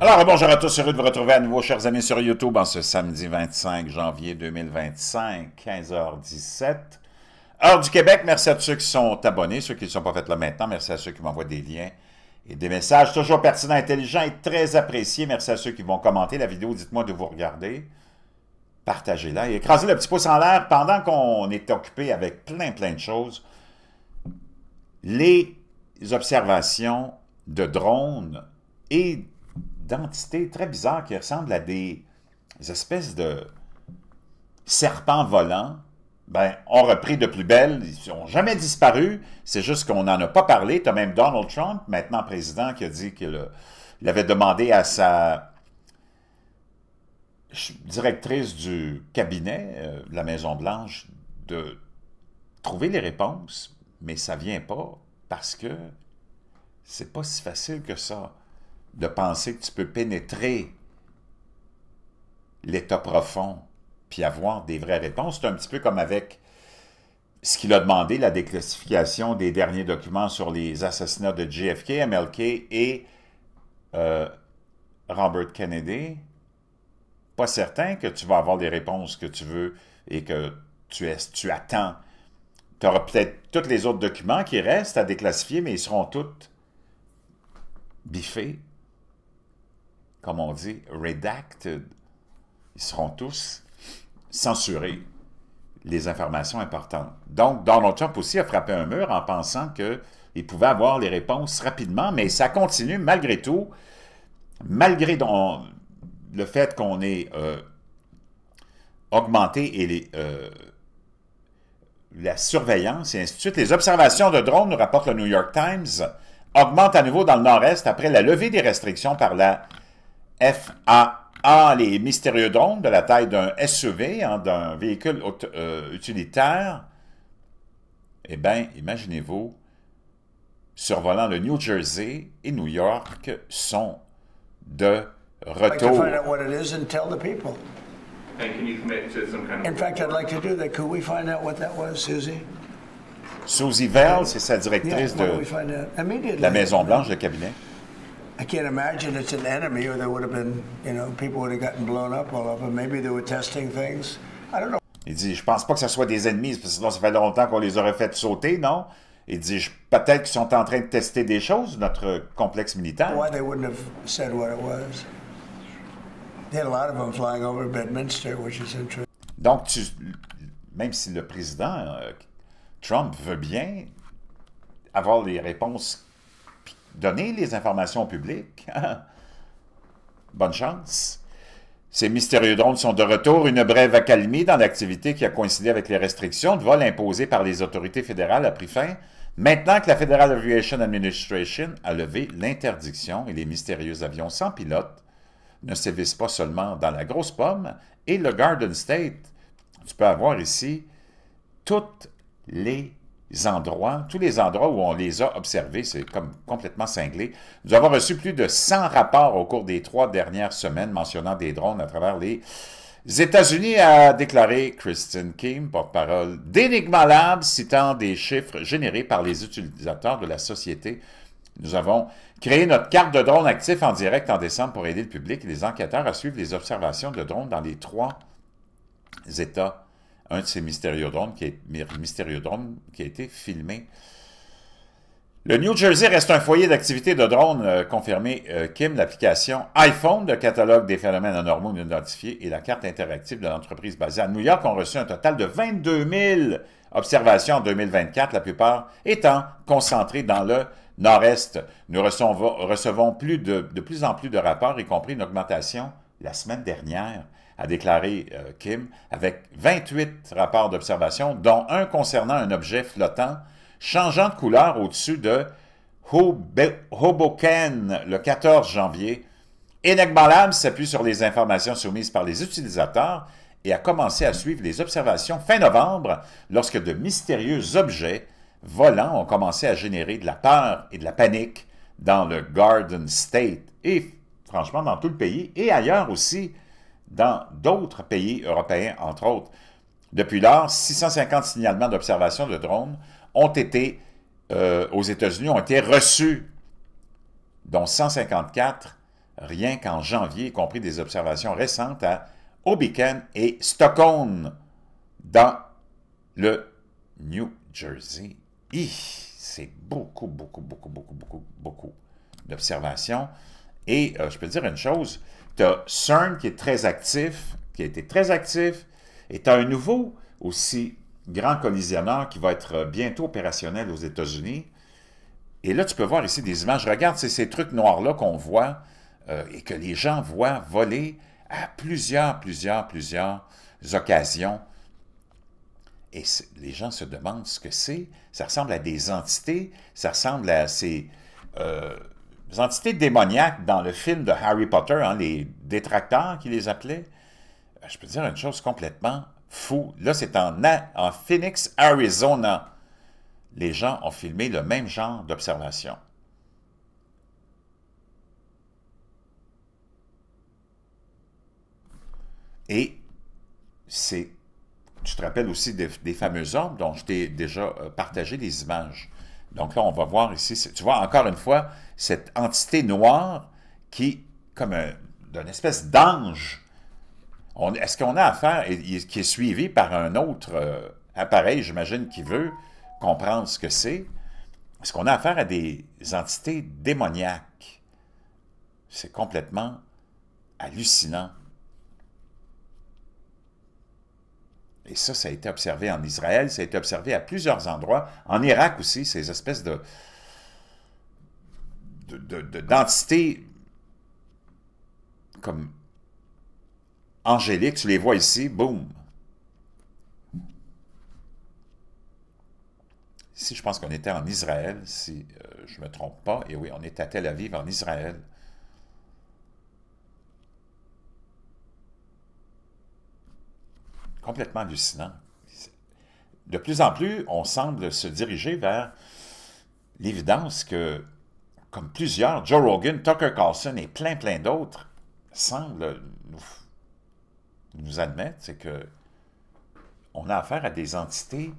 Alors, bonjour à tous, heureux de vous retrouver à nouveau, chers amis, sur YouTube, en ce samedi 25 janvier 2025, 15h17. Heure du Québec, merci à tous ceux qui sont abonnés, ceux qui ne sont pas faits là maintenant, merci à ceux qui m'envoient des liens et des messages toujours pertinents, intelligents et très appréciés. Merci à ceux qui vont commenter la vidéo, dites-moi de vous regarder, partagez-la et écrasez le petit pouce en l'air pendant qu'on est occupé avec plein de choses. Les observations de drones et d'entités très bizarres qui ressemblent à des espèces de serpents volants, ben, ont repris de plus belle, ils n'ont jamais disparu, c'est juste qu'on n'en a pas parlé. Tu as même Donald Trump, maintenant président, qui a dit qu'il avait demandé à sa directrice du cabinet de la Maison-Blanche de trouver les réponses, mais ça ne vient pas parce que c'est pas si facile que ça de penser que tu peux pénétrer l'état profond puis avoir des vraies réponses. C'est un petit peu comme avec ce qu'il a demandé, la déclassification des derniers documents sur les assassinats de JFK, MLK et Robert Kennedy. Pas certain que tu vas avoir les réponses que tu veux et que tu attends. Tu auras peut-être tous les autres documents qui restent à déclassifier, mais ils seront tous biffés, comme on dit, redacted. Ils seront tous censurés, les informations importantes. Donc, Donald Trump aussi a frappé un mur en pensant qu'il pouvait avoir les réponses rapidement, mais ça continue malgré tout, malgré le fait qu'on ait augmenté et la surveillance et ainsi de suite. Les observations de drones, nous rapporte le New York Times, augmentent à nouveau dans le nord-est après la levée des restrictions par la FAA, les mystérieux drones de la taille d'un SUV, hein, d'un véhicule utilitaire. Eh bien, imaginez-vous, survolant le New Jersey et New York sont de retour. In fact, I'd like to do that. Could we find out what that was, Susie? Susie Vell, c'est sa directrice de la Maison-Blanche, le cabinet. I can't imagine it's an enemy, or there would have been, people would have gotten blown up all over. Maybe they were testing things. I don't know. Il dit, je pense pas que ce soit des ennemis, parce que sinon ça fait longtemps qu'on les aurait fait sauter, non? Il dit, peut-être qu'ils sont en train de tester des choses, notre complexe militaire. Why they wouldn't have said what it was. They had a lot of them flying over Bedminster, which is interesting. Donc, même si le président Trump veut bien avoir les réponses, donner les informations au public, bonne chance. Ces mystérieux drones sont de retour. Une brève accalmie dans l'activité qui a coïncidé avec les restrictions de vol imposées par les autorités fédérales a pris fin, maintenant que la Federal Aviation Administration a levé l'interdiction et les mystérieux avions sans pilote ne sévissent pas seulement dans la grosse pomme et le Garden State. Tu peux avoir ici tous les endroits où on les a observés, c'est comme complètement cinglé. Nous avons reçu plus de 100 rapports au cours des 3 dernières semaines mentionnant des drones à travers les États-Unis, a déclaré Kristen Kim, porte-parole d'Enigma Labs, citant des chiffres générés par les utilisateurs de la société. Nous avons créé notre carte de drone actif en direct en décembre pour aider le public et les enquêteurs à suivre les observations de drones dans les 3 États. Un de ces mystérieux drones qui a été filmé. Le New Jersey reste un foyer d'activité de drones, confirmé Kim. L'application iPhone, le catalogue des phénomènes anormaux non identifiés et la carte interactive de l'entreprise basée à New York ont reçu un total de 22 000 observations en 2024, la plupart étant concentrées dans le nord-est. Nous recevons de plus en plus de rapports, y compris une augmentation la semaine dernière, a déclaré Kim, avec 28 rapports d'observation, dont un concernant un objet flottant changeant de couleur au-dessus de Hoboken le 14 janvier. Enigma Labs s'appuie sur les informations soumises par les utilisateurs et a commencé à suivre les observations fin novembre lorsque de mystérieux objets volants ont commencé à générer de la peur et de la panique dans le Garden State et franchement dans tout le pays et ailleurs aussi dans d'autres pays européens, entre autres. Depuis lors, 650 signalements d'observation de drones ont été, aux États-Unis, ont été reçus, dont 154 rien qu'en janvier, y compris des observations récentes à Hoboken et Stockholm, dans le New Jersey. C'est beaucoup, beaucoup, beaucoup, beaucoup, beaucoup, beaucoup d'observations. Et je peux te dire une chose, tu as CERN qui est très actif, qui a été très actif, et tu as un nouveau aussi grand collisionneur qui va être bientôt opérationnel aux États-Unis. Et là, tu peux voir ici des images. Regarde, c'est ces trucs noirs-là qu'on voit et que les gens voient voler à plusieurs occasions. Et les gens se demandent ce que c'est. Ça ressemble à des entités, ça ressemble à ces entités démoniaques dans le film de Harry Potter, hein, les détracteurs qui les appelaient. Je peux dire une chose complètement fou. Là, c'est en Phoenix, Arizona. Les gens ont filmé le même genre d'observation. Et c'est, tu te rappelles aussi des fameux orbes dont je t'ai déjà partagé des images. Donc là, on va voir ici, tu vois encore une fois, cette entité noire qui, comme d'une espèce d'ange, est-ce qu'on a affaire, qui est suivi par un autre appareil, j'imagine, qui veut comprendre ce que c'est? Est-ce qu'on a affaire à des entités démoniaques? C'est complètement hallucinant. Et ça a été observé en Israël, ça a été observé à plusieurs endroits, en Irak aussi, ces espèces d'entités comme angéliques, tu les vois ici, boum. Ici, je pense qu'on était en Israël, si je ne me trompe pas, et oui, on est à Tel Aviv, en Israël. Complètement hallucinant. De plus en plus, on semble se diriger vers l'évidence que, comme plusieurs, Joe Rogan, Tucker Carlson et plein d'autres semblent nous admettre, c'est que on a affaire à des entités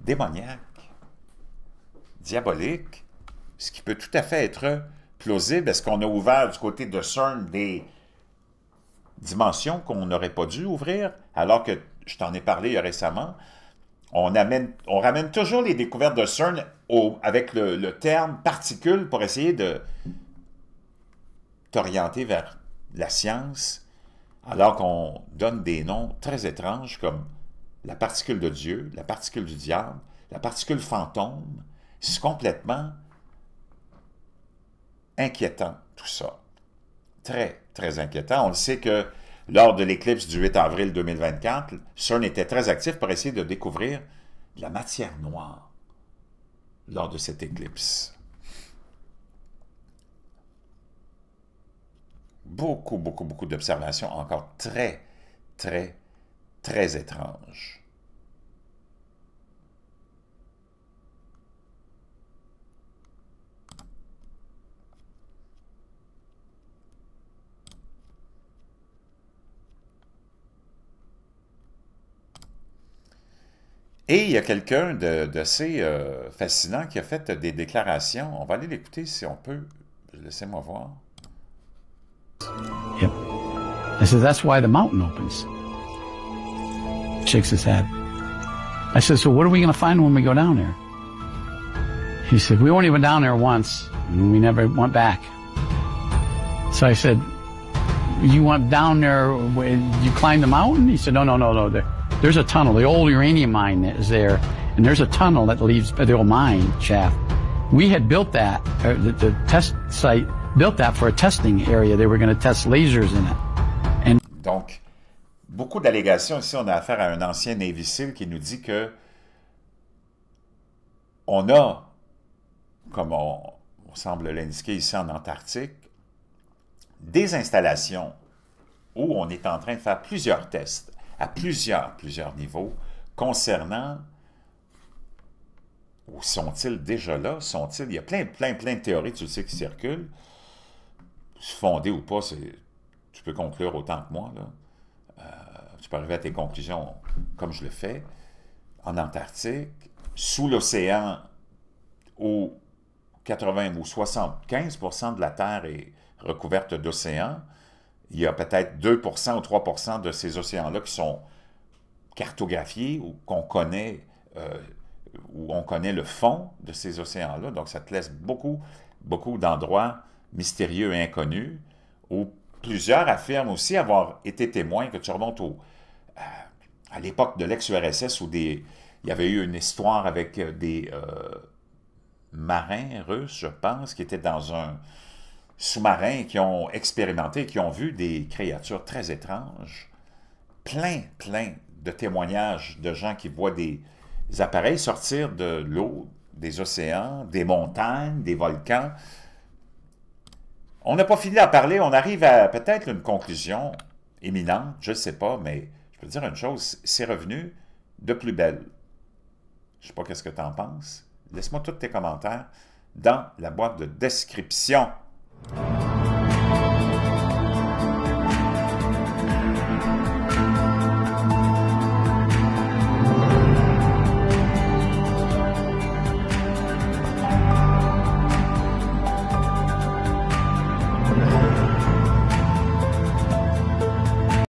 démoniaques, diaboliques, ce qui peut tout à fait être plausible. Est-ce qu'on a ouvert du côté de CERN des dimensions qu'on n'aurait pas dû ouvrir, alors que, je t'en ai parlé récemment, on ramène toujours les découvertes de CERN avec le terme particule pour essayer de t'orienter vers la science, alors qu'on donne des noms très étranges comme la particule de Dieu, la particule du diable, la particule fantôme. C'est complètement inquiétant, tout ça. Très, très inquiétant. On le sait que lors de l'éclipse du 8 avril 2024, CERN était très actif pour essayer de découvrir de la matière noire lors de cette éclipse. Beaucoup d'observations encore très étranges. Et il y a quelqu'un d'assez fascinant qui a fait des déclarations. On va aller l'écouter si on peut. Laissez-moi voir. Yep. I said, that's why the mountain opens. Shakes his head. I said, so what are we going to find when we go down there? He said, we only went down there once, and we never went back. So I said, you went down there, you climbed the mountain? He said, no. There's a tunnel. The old uranium mine is there, and there's a tunnel that leads the old mine shaft. We had built that, the test site built that for a testing area. They were going to test lasers in it. And donc, beaucoup d'allégations. Ici, on a affaire à un ancien Navy SEAL qui nous dit que on a, comme on semble l'indiquer ici en Antarctique, des installations où on est en train de faire plusieurs tests à plusieurs niveaux concernant, ou sont-ils déjà là, sont-ils, il y a plein de théories, tu le sais, qui circulent, fondées ou pas, tu peux conclure autant que moi, là. Tu peux arriver à tes conclusions comme je le fais, en Antarctique, sous l'océan, où 80 ou 75% de la Terre est recouverte d'océans. Il y a peut-être 2% ou 3% de ces océans-là qui sont cartographiés ou qu'on connaît, où on connaît le fond de ces océans-là. Donc, ça te laisse beaucoup d'endroits mystérieux et inconnus, où plusieurs affirment aussi avoir été témoins, que tu remontes à l'époque de l'ex-URSS, où il y avait eu une histoire avec des marins russes, je pense, qui étaient dans un sous-marin, qui ont expérimenté, qui ont vu des créatures très étranges. Plein de témoignages de gens qui voient des appareils sortir de l'eau, des océans, des montagnes, des volcans. On n'a pas fini à parler, on arrive à peut-être une conclusion imminente, je ne sais pas, mais je peux te dire une chose, c'est revenu de plus belle. Je ne sais pas qu'est-ce que tu en penses. Laisse-moi tous tes commentaires dans la boîte de description.